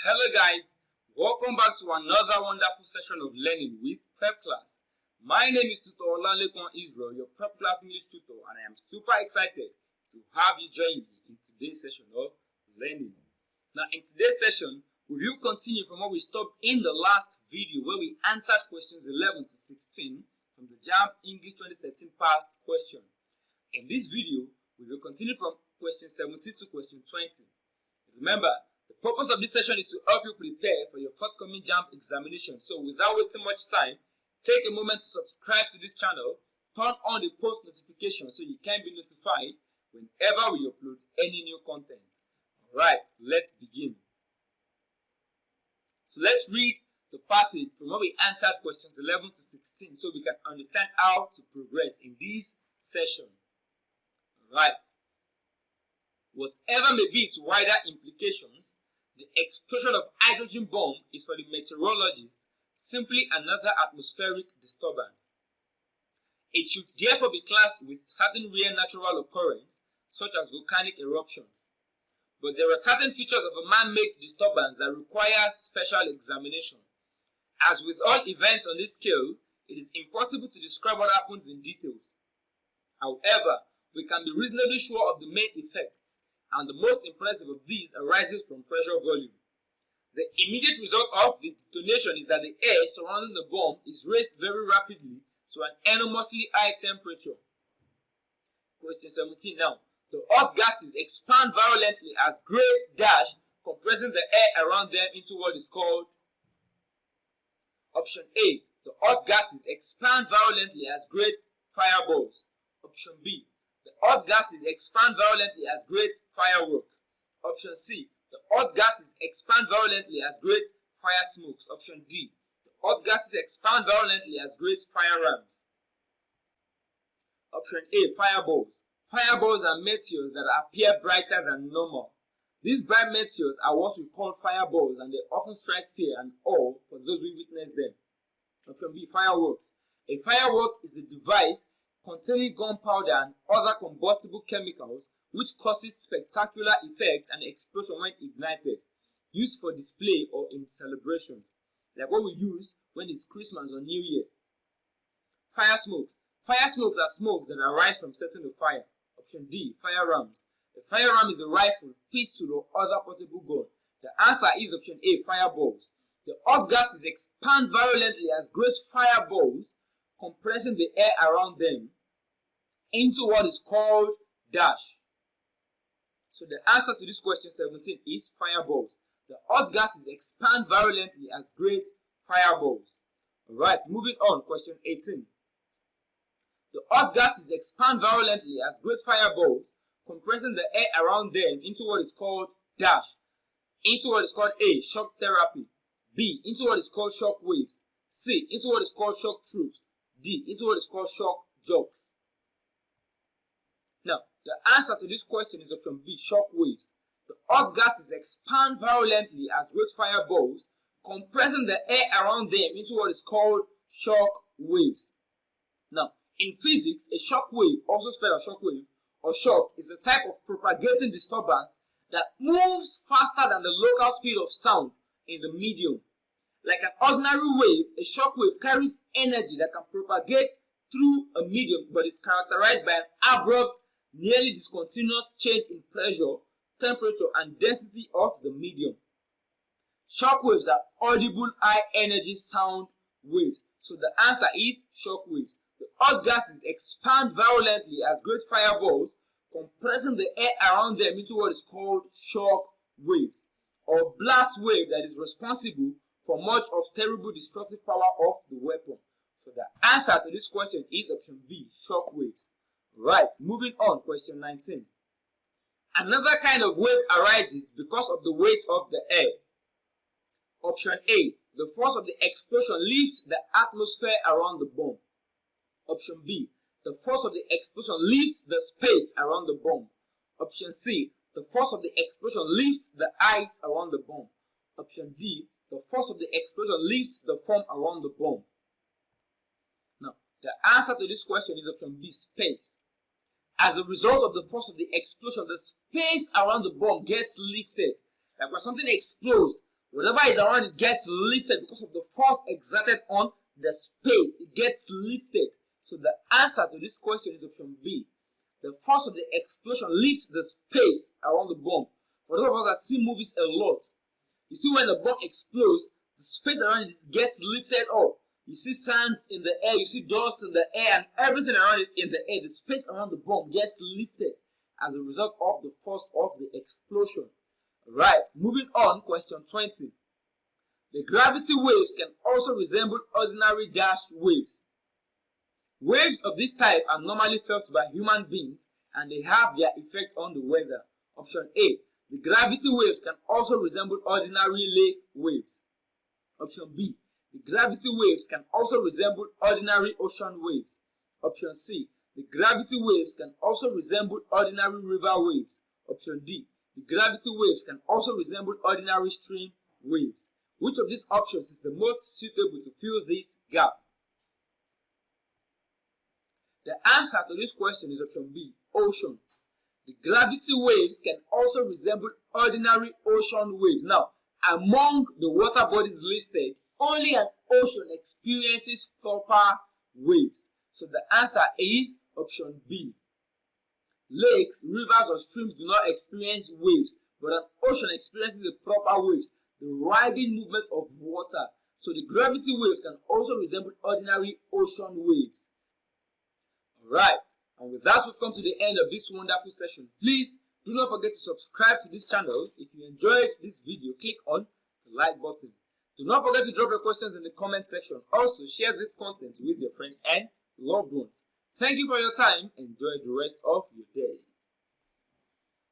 Hello guys, welcome back to another wonderful session of learning with Prepclass. My name is Tutor Olalekon Israel, your Prepclass English tutor, and I am super excited to have you join me in today's session of learning. Now in today's session, we will continue from where we stopped in the last video where we answered questions 11 to 16 from the Jamb English 2013 past question. In this video, we will continue from question 17 to question 20. Remember, the purpose of this session is to help you prepare for your forthcoming Jamb examination. So without wasting much time, take a moment to subscribe to this channel, turn on the post notification so you can be notified whenever we upload any new content. Alright, let's begin. So let's read the passage from where we answered questions 11 to 16 so we can understand how to progress in this session. Alright. Whatever may be its wider implications, the explosion of hydrogen bomb is for the meteorologist simply another atmospheric disturbance. It should therefore be classed with certain rare natural occurrences such as volcanic eruptions. But there are certain features of a man-made disturbance that requires special examination. As with all events on this scale, it is impossible to describe what happens in details. However, we can be reasonably sure of the main effects, and the most impressive of these arises from pressure volume. The immediate result of the detonation is that the air surrounding the bomb is raised very rapidly to an enormously high temperature. Question 17 now. The hot gases expand violently as great dash, compressing the air around them into what is called. Option A. The hot gases expand violently as great fireballs. Option B. The hot gases expand violently as great fireworks. Option C. The hot gases expand violently as great fire smokes. Option D. The hot gases expand violently as great fire rams. Option A. Fireballs. Fireballs are meteors that appear brighter than normal. These bright meteors are what we call fireballs, and they often strike fear and awe for those who witness them. Option B. Fireworks. A firework is a device containing gunpowder and other combustible chemicals which causes spectacular effects and explosion when ignited, used for display or in celebrations, like what we use when it's Christmas or New Year. Fire smokes. Fire smokes are smokes that arise from setting a fire. Option D. Fire rams. A fire ram is a rifle, pistol or other portable gun. The answer is option A. Fireballs. The hot gases expand violently as great fireballs, compressing the air around them into what is called dash. So the answer to this question 17 is fireballs. The hot gases expand violently as great fireballs. Alright, moving on, question 18. The hot gases expand violently as great fireballs, compressing the air around them into what is called dash. Into what is called A. Shock therapy. B. Into what is called shock waves. C. Into what is called shock troops. D. Into what is called shock jocks. Now, the answer to this question is option B. Shock waves. The hot gases expand violently as great fireballs, compressing the air around them into what is called shock waves. Now, in physics, a shock wave, also spelled a shock wave or shock, is a type of propagating disturbance that moves faster than the local speed of sound in the medium. Like an ordinary wave, a shock wave carries energy that can propagate through a medium but is characterized by an abrupt, nearly discontinuous change in pressure, temperature, and density of the medium. Shock waves are audible high energy sound waves. So the answer is shock waves. The hot gases expand violently as great fireballs, compressing the air around them into what is called shock waves, or blast wave that is responsible for much of terrible destructive power of the weapon. So the answer to this question is option B, shock waves. Right, moving on, question 19. Another kind of wave arises because of the weight of the air. Option A, the force of the explosion lifts the atmosphere around the bomb. Option B, the force of the explosion lifts the space around the bomb. Option C, the force of the explosion lifts the height around the bomb. Option D, the force of the explosion lifts the foam around the bomb. Now, the answer to this question is option B, space. As a result of the force of the explosion, the space around the bomb gets lifted. Like when something explodes, Whatever is around it gets lifted because of the force exerted on the space. It gets lifted. So the answer to this question is option B. The force of the explosion lifts the space around the bomb. For those of us that see movies a lot, you see when the bomb explodes, the space around it gets lifted up. You see sands in the air, you see dust in the air, and everything around it in the air. The space around the bomb gets lifted as a result of the force of the explosion. Right, moving on, question 20. The gravity waves can also resemble ordinary dash waves. Waves of this type are normally felt by human beings and they have their effect on the weather. Option A. The gravity waves can also resemble ordinary lake waves. Option B. The gravity waves can also resemble ordinary ocean waves. Option C. The gravity waves can also resemble ordinary river waves. Option D. The gravity waves can also resemble ordinary stream waves. Which of these options is the most suitable to fill this gap? The answer to this question is option B, ocean. The gravity waves can also resemble ordinary ocean waves. Now, among the water bodies listed, only an ocean experiences proper waves. So the answer is option B. Lakes, rivers, or streams do not experience waves, but an ocean experiences the proper waves, the riding movement of water. So the gravity waves can also resemble ordinary ocean waves. Alright, and with that we've come to the end of this wonderful session. Please do not forget to subscribe to this channel. If you enjoyed this video, click on the like button. Do not forget to drop your questions in the comment section. Also, share this content with your friends and loved ones. Thank you for your time. Enjoy the rest of your day.